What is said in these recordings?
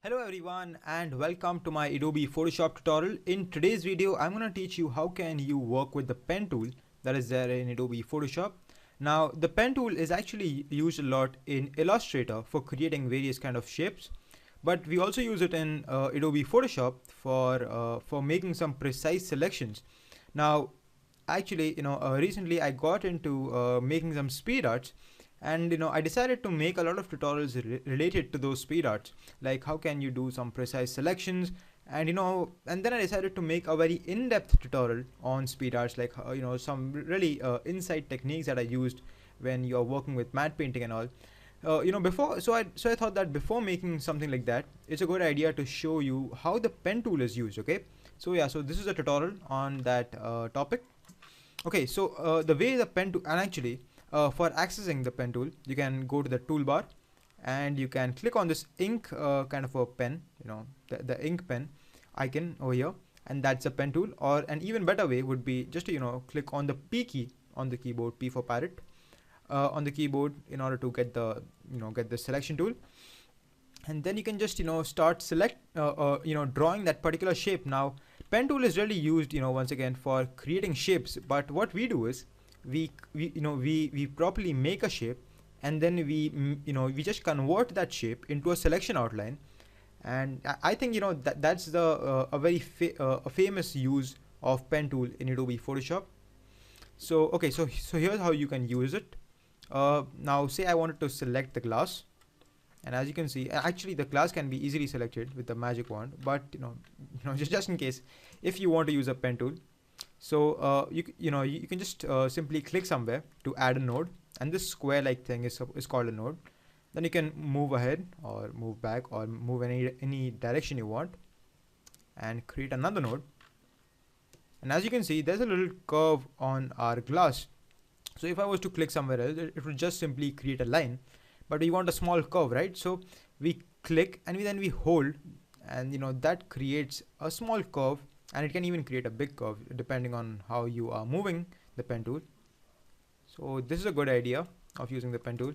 Hello everyone and welcome to my Adobe Photoshop tutorial. In today's video, I'm going to teach you how can you work with the pen tool that is there in Adobe Photoshop. Now, the pen tool is actually used a lot in Illustrator for creating various kind of shapes, but we also use it in Adobe Photoshop for making some precise selections. Now, actually, recently I got into making some speed arts, and I decided to make a lot of tutorials related to those speed arts, like how can you do some precise selections, and and then I decided to make a very in-depth tutorial on speed arts, like some really insight techniques that I used when you're working with matte painting and all. Before, so I thought that before making something like that, it's a good idea to show you how the pen tool is used. Okay, so yeah, so this is a tutorial on that topic. Okay, so the way the pen tool, and actually for accessing the pen tool, you can go to the toolbar and you can click on this ink kind of a pen, the ink pen icon over here, and that's a pen tool. Or an even better way would be just to click on the P key on the keyboard, P for parrot, on the keyboard, in order to get the selection tool. And then you can just start drawing that particular shape. Now, pen tool is really used once again for creating shapes, but what we do is we properly make a shape, and then we just convert that shape into a selection outline. And I think that's a very famous use of pen tool in Adobe Photoshop. So okay, so here's how you can use it. Now say I wanted to select the glass, and as you can see, actually the glass can be easily selected with the magic wand, but just in case, if you want to use a pen tool, so you can just simply click somewhere to add a node, and this square like thing is called a node. Then you can move ahead or move back or move any direction you want, and create another node. And as you can see, there's a little curve on our glass. So if I was to click somewhere else, it would just simply create a line, but we want a small curve, right? So we click and then we hold, and that creates a small curve, and it can even create a big curve depending on how you are moving the pen tool. So this is a good idea of using the pen tool.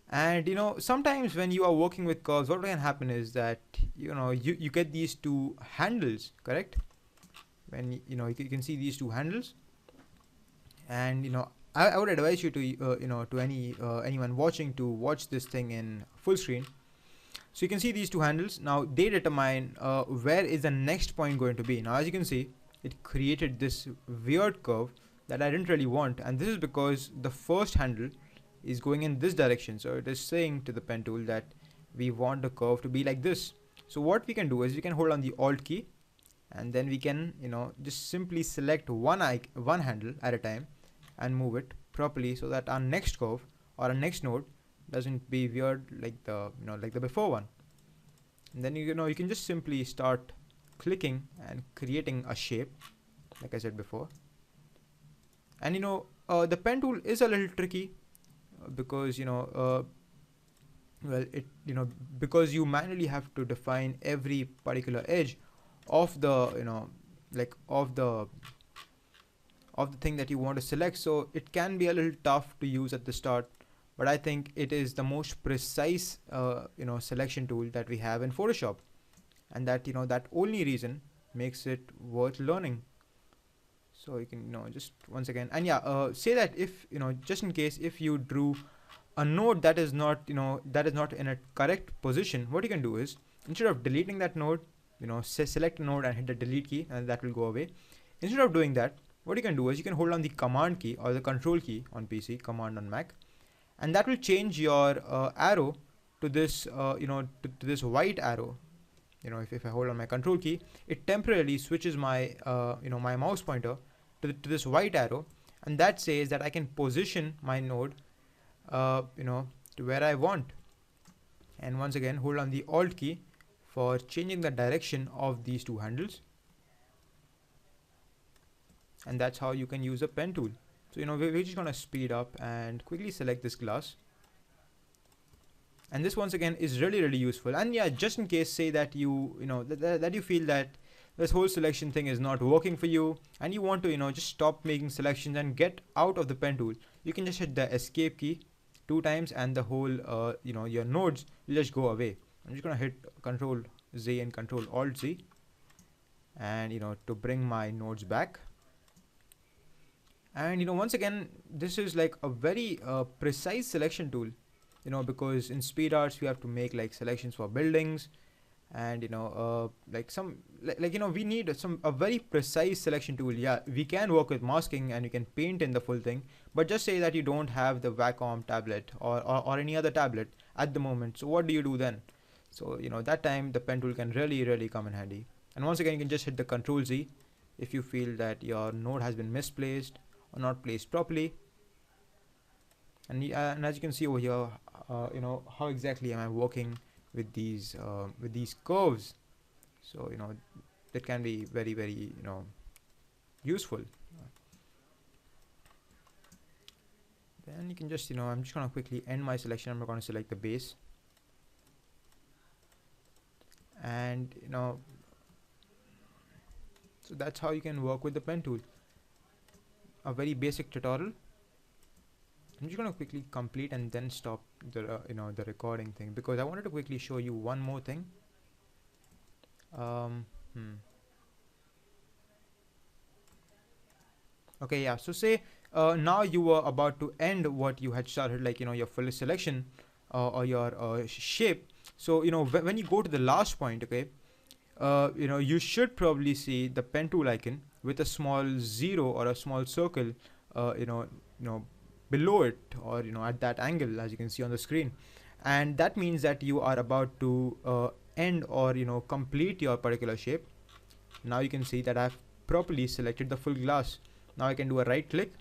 And sometimes when you are working with curves, what can happen is that you get these two handles, correct? When you can see these two handles, and I would advise you to to anyone watching to watch this thing in full screen. So you can see these two handles. Now they determine where is the next point going to be. Now as you can see, it created this weird curve that I didn't really want, and this is because the first handle is going in this direction. So it is saying to the pen tool that we want the curve to be like this. So what we can do is we can hold on the Alt key, and then we can just simply select one handle at a time and move it properly, so that our next curve or our next node doesn't be weird like the before one. And then you can just simply start clicking and creating a shape, like I said before. And the pen tool is a little tricky because because you manually have to define every particular edge of the of the thing that you want to select. So it can be a little tough to use at the start, but I think it is the most precise selection tool that we have in Photoshop, and that only reason makes it worth learning. So you can just once again, and yeah, say that if just in case if you drew a node that is not in a correct position, what you can do is, instead of deleting that node, select a node and hit the delete key, and that will go away. Instead of doing that, what you can do is you can hold on the command key or the control key on PC, command on Mac, and that will change your arrow to this to this white arrow. If I hold on my control key, it temporarily switches my my mouse pointer to this white arrow, and that says that I can position my node to where I want. And once again, hold on the Alt key for changing the direction of these two handles, and that's how you can use a pen tool. So we're just gonna speed up and quickly select this glass, and this once again is really useful. And yeah, just in case, say that that you feel that this whole selection thing is not working for you, and you want to just stop making selections and get out of the pen tool, you can just hit the escape key 2 times, and the whole your nodes will just go away. I'm just gonna hit Control Z and Control Alt Z, and to bring my nodes back. And once again, this is like a very precise selection tool, because in speed arts we have to make like selections for buildings, and like some we need a very precise selection tool. Yeah, we can work with masking and you can paint in the full thing, but just say that you don't have the Wacom tablet or any other tablet at the moment. So what do you do then? So that time the pen tool can really come in handy. And once again, you can just hit the Control Z if you feel that your node has been misplaced or not placed properly. And as you can see over here, how exactly am I working with these curves. So that can be very useful. Then you can just I'm just gonna quickly end my selection. I'm going to select the base, and so that's how you can work with the pen tool. A very basic tutorial. I'm just going to quickly complete and then stop the the recording thing, because I wanted to quickly show you one more thing. Okay, yeah, so say now you were about to end what you had started, like your full selection or your shape. So when you go to the last point, okay, you should probably see the pen tool icon with a small 0 or a small circle below it, or at that angle, as you can see on the screen. And that means that you are about to end or complete your particular shape. Now you can see that I've properly selected the full glass. Now I can do a right click,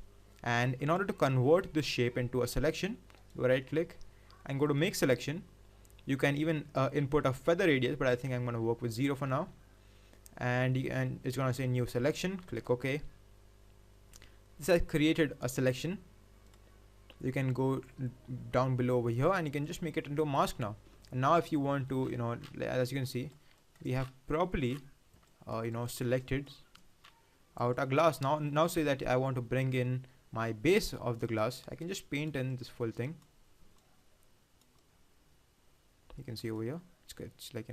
and in order to convert this shape into a selection, do a right click and go to make selection. You can even input a feather radius, but I think I'm going to work with 0 for now. And it's going to say new selection. Click OK. This has created a selection. You can go down below over here and you can just make it into a mask now. And now if you want to, as you can see, we have properly selected out a glass. Now say that I want to bring in my base of the glass. I can just paint in this full thing. You can see over here, it's good. It's like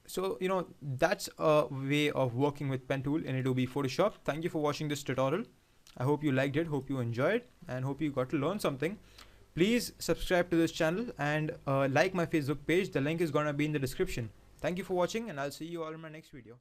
so that's a way of working with pen tool in Adobe Photoshop. Thank you for watching this tutorial. I hope you liked it, hope you enjoyed, and hope you got to learn something. Please subscribe to this channel and like my Facebook page. The link is gonna be in the description. Thank you for watching, and I'll see you all in my next video.